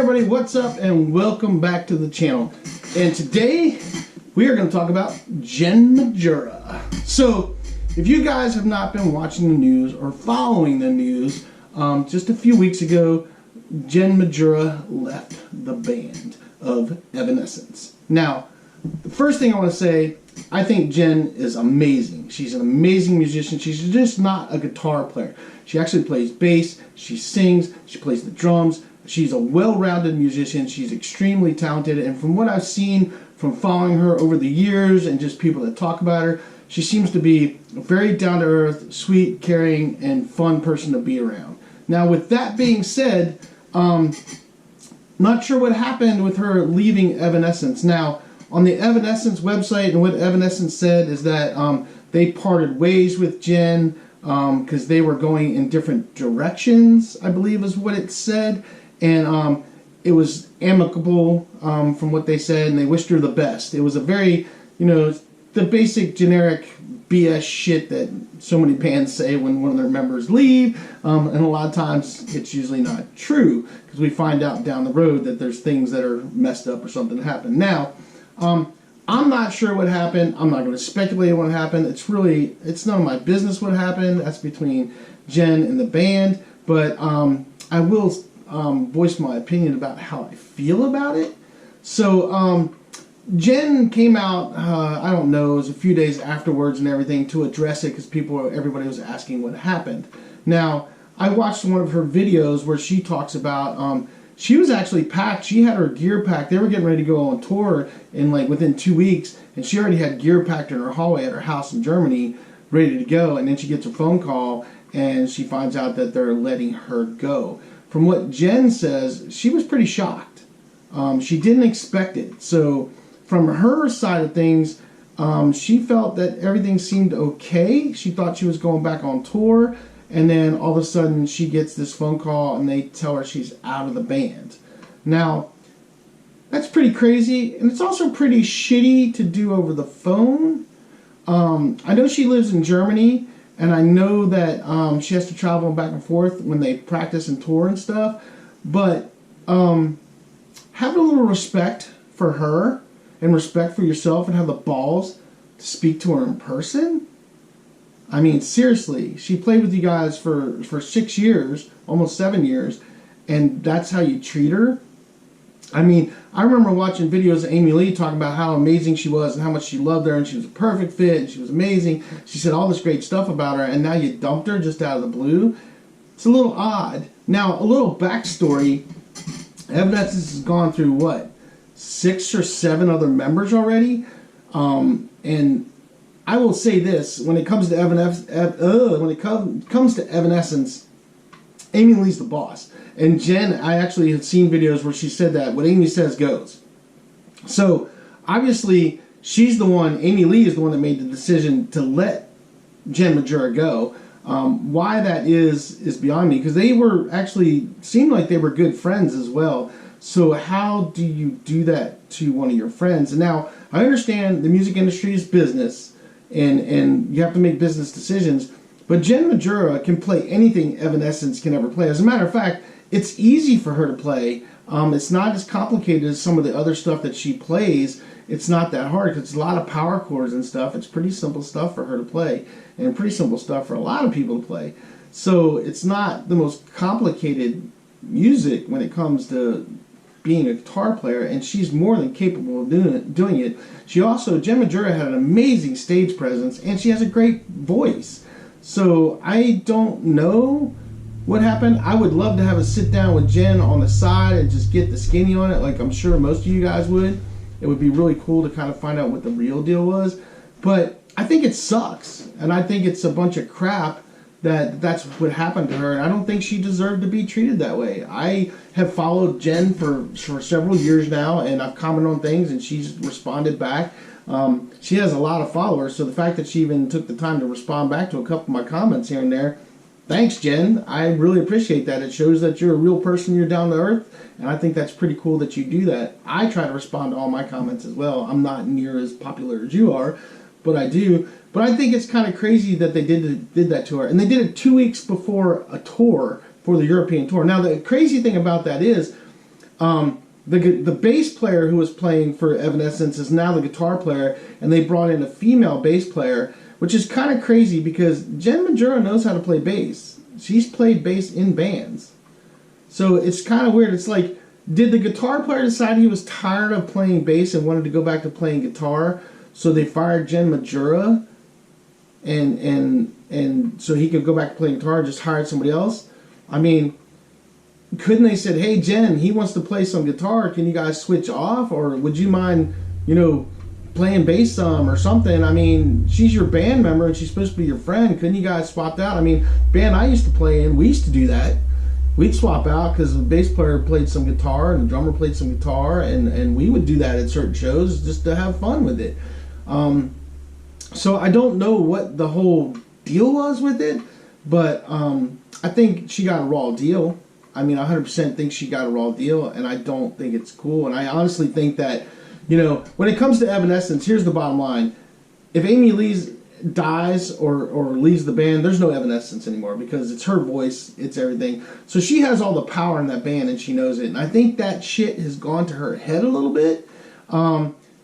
everybody, what's up and welcome back to the channel. And today we are going to talk about Jen Majura. So if you guys have not been watching the news or following the news, just a few weeks ago Jen Majura left the band of Evanescence. Now the first thing I want to say, I think Jen is amazing. She's an amazing musician. She's just not a guitar player. She actually plays bass, she sings, she plays the drums. She's a well-rounded musician. She's extremely talented, and from what I've seen from following her over the years and just people that talk about her, she seems to be a very down-to-earth, sweet, caring, and fun person to be around. Now with that being said, not sure what happened with her leaving Evanescence. Now on the Evanescence website, and what Evanescence said is that they parted ways with Jen because they were going in different directions, I believe is what it said. And it was amicable from what they said, and they wished her the best. It was a very, the basic generic BS shit that so many bands say when one of their members leave, and a lot of times it's usually not true because we find out down the road that there's things that are messed up or something that happened. Now, I'm not sure what happened. I'm not going to speculate on what happened. It's none of my business what happened. That's between Jen and the band. But I will voice my opinion about how I feel about it. So Jen came out, I don't know, it was a few days afterwards and everything to address it because everybody was asking what happened. Now, I watched one of her videos where she talks about she was actually packed. She had her gear packed. They were getting ready to go on tour in within 2 weeks, and she already had gear packed in her hallway at her house in Germany, ready to go. And then she gets a phone call, and she finds out that they're letting her go. From what Jen says, she was pretty shocked. She didn't expect it. So from her side of things, she felt that everything seemed okay. She thought she was going back on tour. And then all of a sudden she gets this phone call and they tell her she's out of the band. Now, that's pretty crazy, and it's also pretty shitty to do over the phone. I know she lives in Germany, and I know that she has to travel back and forth when they practice and tour and stuff. But have a little respect for her and respect for yourself and have the balls to speak to her in person. I mean, seriously, she played with you guys for 6 years, almost 7 years, and that's how you treat her? I mean, I remember watching videos of Amy Lee talking about how amazing she was and how much she loved her and she was a perfect fit and she was amazing. She said all this great stuff about her, and now you dumped her just out of the blue? It's a little odd. Now, a little backstory. Evanescence has gone through, what, 6 or 7 other members already? And I will say this: when it comes to Evanescence, Amy Lee's the boss. And Jen, I actually have seen videos where she said that what Amy says goes. So obviously, she's the one. Amy Lee is the one that made the decision to let Jen Majura go. Why that is beyond me, because they were actually seemed like they were good friends as well. So how do you do that to one of your friends? And now I understand the music industry is business. And you have to make business decisions. But Jen Majura can play anything Evanescence can ever play. As a matter of fact, it's easy for her to play. It's not as complicated as some of the other stuff that she plays. It's not that hard because it's a lot of power chords and stuff. It's pretty simple stuff for her to play, and pretty simple stuff for a lot of people to play. So it's not the most complicated music when it comes to being a guitar player, and she's more than capable of doing it. She also, Jen Majura had an amazing stage presence, and she has a great voice. So I don't know what happened. I would love to have a sit down with Jen on the side and just get the skinny on it, like I'm sure most of you guys would. It would be really cool to kind of find out what the real deal was. But I think it sucks, and I think it's a bunch of crap that's what happened to her, and I don't think she deserved to be treated that way. I have followed Jen for several years now, and I've commented on things, and she's responded back. She has a lot of followers, so the fact that she even took the time to respond back to a couple of my comments here and there, thanks, Jen. I really appreciate that. It shows that you're a real person, you're down to earth, and I think that's pretty cool that you do that. I try to respond to all my comments as well. I'm not near as popular as you are, but I do. But I think it's kind of crazy that they did that to her. And they did it 2 weeks before a tour, for the European tour. Now, the crazy thing about that is, The bass player who was playing for Evanescence is now the guitar player, and they brought in a female bass player, which is kind of crazy because Jen Majura knows how to play bass. She's played bass in bands. So it's kind of weird. It's like, did the guitar player decide he was tired of playing bass and wanted to go back to playing guitar, so they fired Jen Majura, and so he could go back to playing guitar and just hired somebody else? I mean, couldn't they said, hey, Jen, he wants to play some guitar. Can you guys switch off? Or would you mind, playing bass some or something? I mean, she's your band member and she's supposed to be your friend. Couldn't you guys swap out? I mean, band I used to play in, we used to do that. We'd swap out because the bass player played some guitar and the drummer played some guitar, and we would do that at certain shows just to have fun with it. So I don't know what the whole deal was with it, but I think she got a raw deal. I mean, I 100% think she got a raw deal, and I don't think it's cool. And I honestly think that, when it comes to Evanescence, here's the bottom line. If Amy Lee dies or leaves the band, there's no Evanescence anymore because it's her voice, it's everything. So she has all the power in that band, and she knows it. And I think that shit has gone to her head a little bit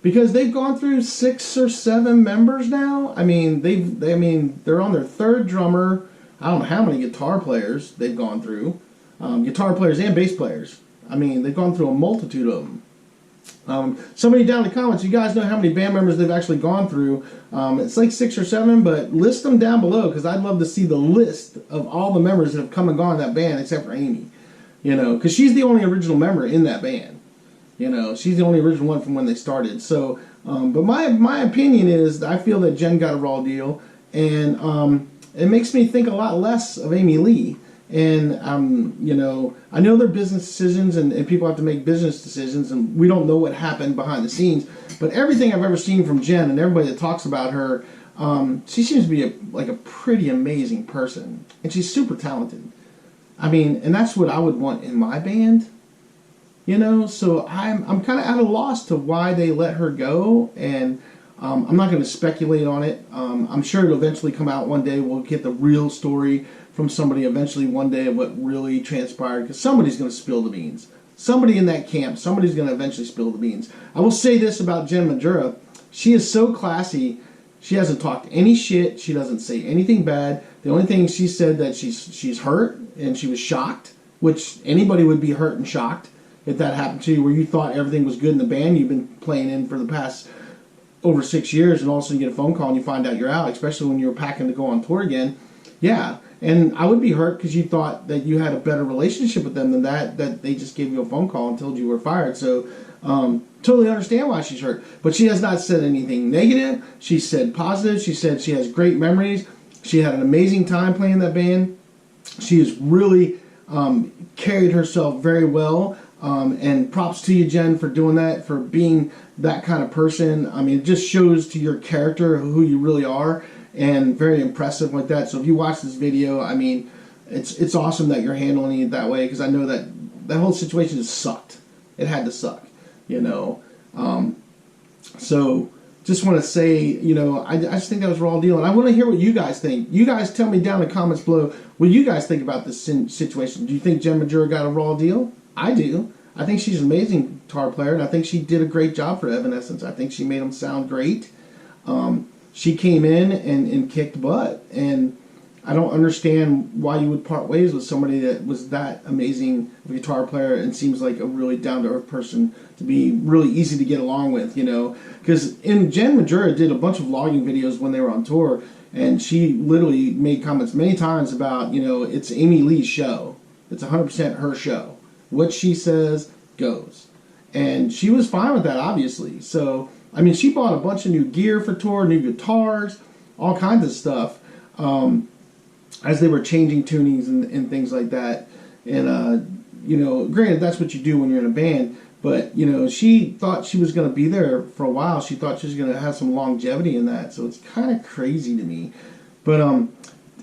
because they've gone through 6 or 7 members now. I mean, they're on their 3rd drummer. I don't know how many guitar players they've gone through. Guitar players and bass players. I mean, they've gone through a multitude of them. Somebody down in the comments, you guys know how many band members they've actually gone through. It's like 6 or 7, but list them down below because I'd love to see the list of all the members that have come and gone in that band except for Amy. Because she's the only original member in that band. She's the only original one from when they started. So, but my opinion is I feel that Jen got a raw deal, and it makes me think a lot less of Amy Lee. And, I know they're business decisions and people have to make business decisions, and we don't know what happened behind the scenes. But everything I've ever seen from Jen and everybody that talks about her, she seems to be a pretty amazing person. And she's super talented. I mean, and that's what I would want in my band. So I'm kind of at a loss to why they let her go. And I'm not going to speculate on it. I'm sure it'll eventually come out one day. We'll get the real story from somebody eventually one day of what really transpired, because somebody's going to spill the beans. Somebody in that camp, somebody's going to eventually spill the beans. I will say this about Jen Majura. She is so classy. She hasn't talked any shit. She doesn't say anything bad. The only thing she said that she's hurt and she was shocked, which anybody would be hurt and shocked if that happened to you, where you thought everything was good in the band you've been playing in for the past over 6 years, and all of a sudden you get a phone call and you find out you're out, especially when you're packing to go on tour again. Yeah. And I would be hurt because you thought that you had a better relationship with them than that they just gave you a phone call and told you were fired. So totally understand why she's hurt. But she has not said anything negative. She said positive. She said she has great memories. She had an amazing time playing that band. She has really carried herself very well. And props to you, Jen, for doing that, for being that kind of person. I mean, it just shows to your character who you really are. And very impressive like that. So if you watch this video, I mean, it's awesome that you're handling it that way, because I know that whole situation just sucked. It had to suck, So just want to say, I just think that was a raw deal. And I want to hear what you guys think. You guys tell me down in the comments below what you guys think about this situation. Do you think Jen Majura got a raw deal? I do. I think she's an amazing guitar player, and I think she did a great job for Evanescence. I think she made them sound great. She came in and kicked butt, and I don't understand why you would part ways with somebody that was that amazing guitar player and seems like a really down-to-earth person to be really easy to get along with, because Jen Majura did a bunch of vlogging videos when they were on tour, and she literally made comments many times about, it's Amy Lee's show. It's 100% her show. What she says goes. And she was fine with that, obviously. So, I mean, she bought a bunch of new gear for tour, new guitars, all kinds of stuff, as they were changing tunings and things like that. And, granted, that's what you do when you're in a band. But, she thought she was going to be there for a while. She thought she was going to have some longevity in that. So it's kind of crazy to me. But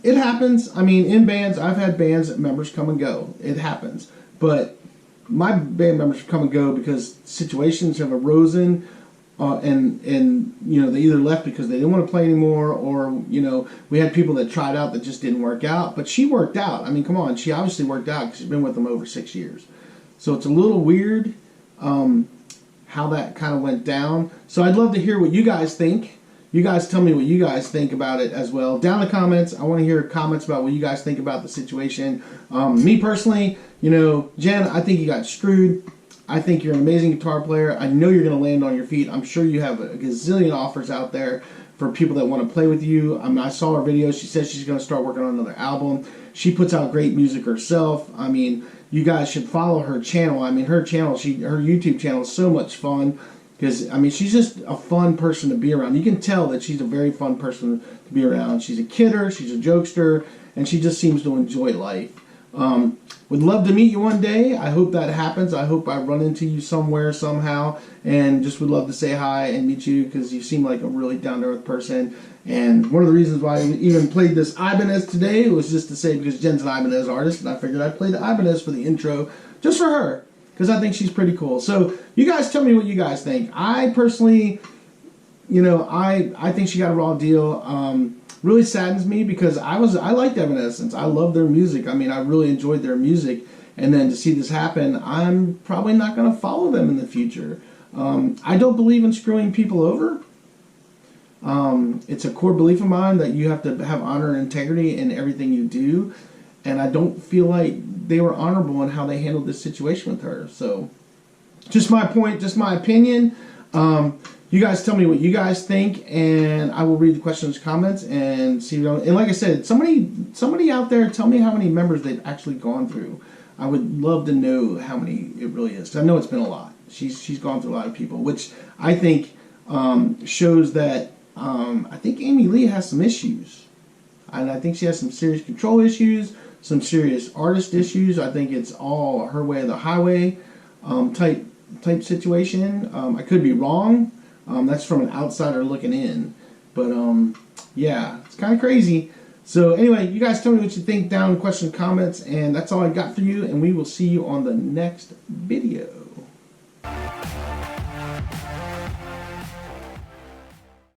it happens. I mean, in bands, I've had bands members come and go. It happens. But my band members come and go because situations have arisen, and they either left because they didn't want to play anymore, or we had people that tried out that just didn't work out. But she worked out. I mean, come on, she obviously worked out because she's been with them over 6 years. So it's a little weird how that kind of went down. So I'd love to hear what you guys think. You guys tell me what you guys think about it as well. Down in the comments, I want to hear comments about what you guys think about the situation. Me personally, you know, Jen, I think you got screwed. I think you're an amazing guitar player. I know you're going to land on your feet. I'm sure you have a gazillion offers out there for people that want to play with you. I saw her video. She says she's going to start working on another album. She puts out great music herself. I mean, you guys should follow her channel. I mean, her channel, her YouTube channel is so much fun because, I mean, she's just a fun person to be around. You can tell that she's a very fun person to be around. She's a kidder, she's a jokester, and she just seems to enjoy life. Would love to meet you one day. I hope that happens. I hope I run into you somewhere, somehow, and just would love to say hi and meet you because you seem like a really down-to-earth person. And one of the reasons why I even played this Ibanez today was just to say because Jen's an Ibanez artist, and I figured I'd play the Ibanez for the intro just for her because I think she's pretty cool. So you guys tell me what you guys think. I personally, you know, I think she got a raw deal. Really saddens me because I liked Evanescence. I love their music. I mean, I really enjoyed their music. And then to see this happen, I'm probably not going to follow them in the future. I don't believe in screwing people over. It's a core belief of mine that you have to have honor and integrity in everything you do. And I don't feel like they were honorable in how they handled this situation with her. So, just my point, just my opinion. You guys tell me what you guys think, and I will read the questions, comments, and see. And like I said, somebody out there, tell me how many members they've actually gone through. I would love to know how many it really is. 'Cause I know it's been a lot. She's gone through a lot of people, which I think shows that I think Amy Lee has some issues, and I think she has some serious control issues, some serious artist issues. I think it's all her way or the highway type situation. I could be wrong. That's from an outsider looking in. But, yeah, it's kind of crazy. So, anyway, you guys tell me what you think down in the question comments. And that's all I got for you. And we will see you on the next video.